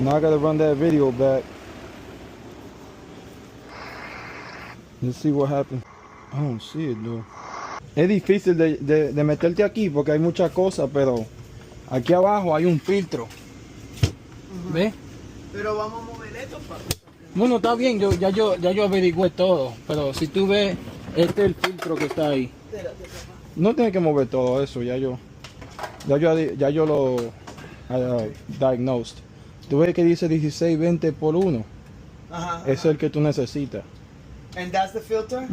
Now I gotta run that video back. Let's see what happens. I don't see it though. Es difícil de meterte aquí porque hay muchas cosas, pero aquí abajo hay un filtro. ¿Ves? Pero vamos a mover esto para... Bueno, está bien, ya yo averigüé todo, pero si tú ves, este es el filtro que está ahí. Espérate, papá. No tienes que mover todo eso, ya yo lo diagnosed. Tú ves que dice 1620 por 1. Ajá. Es el que tú necesitas. And that's the filter?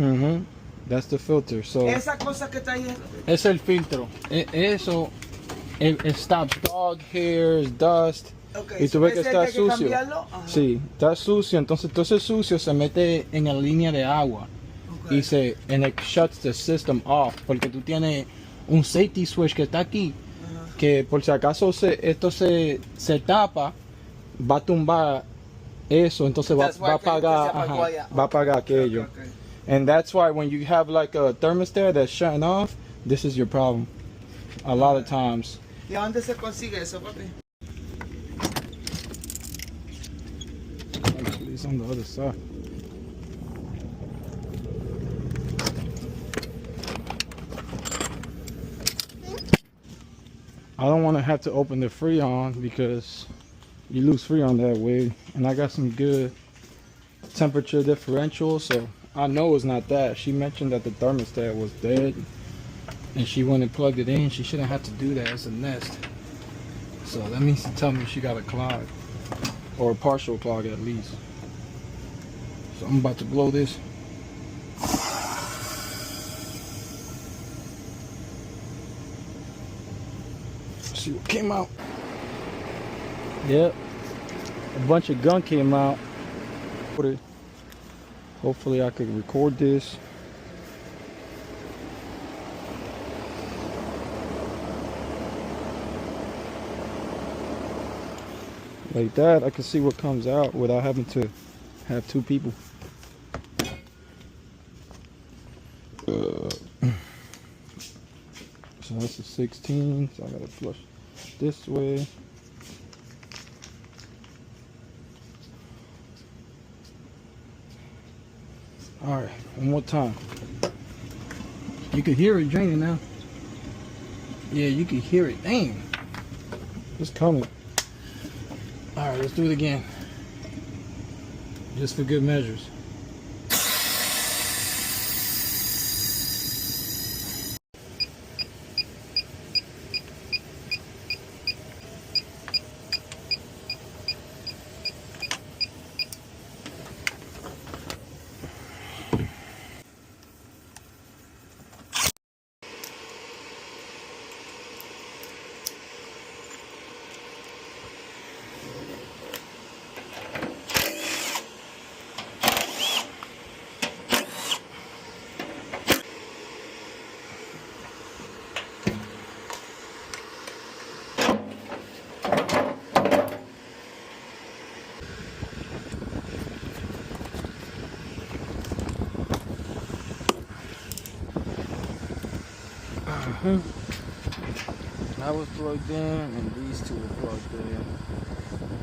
That's the filter. So, Esa cosa que está ahí es el filtro. Eso it stops dog hairs, dust. Okay, Y tú ves que ¿ese está hay que sucio. cambiarlo? Ajá. Sí, está sucio. Entonces todo ese sucio se mete en la línea de agua. Okay. And it shuts the system off. Porque tú tienes un safety switch que está aquí. Que por si acaso esto se tapa, va a tumbar eso. Entonces va a apagar aquello. Okay. And that's why when you have like a thermostat that's shutting off, this is your problem. A lot of times. ¿Y a dónde se consigue eso, papi? Actually, it's on the other side. I don't want to have to open the Freon because you lose Freon that way. And I got some good temperature differential, so I know it's not that. She mentioned that the thermostat was dead and she went and plugged it in. She shouldn't have to do that. It's a Nest. So that means to tell me she got a clog, or a partial clog at least. So I'm about to blow this. Let's see what came out. Yep, a bunch of gunk came out. Hopefully I could record this. Like that, I can see what comes out without having to have two people. So that's a 16, so I gotta flush this way. Alright, one more time. You can hear it draining now. Yeah, you can hear it. Damn. It's coming. Alright, let's do it again. Just for good measures. That was plugged in and these two were plugged in.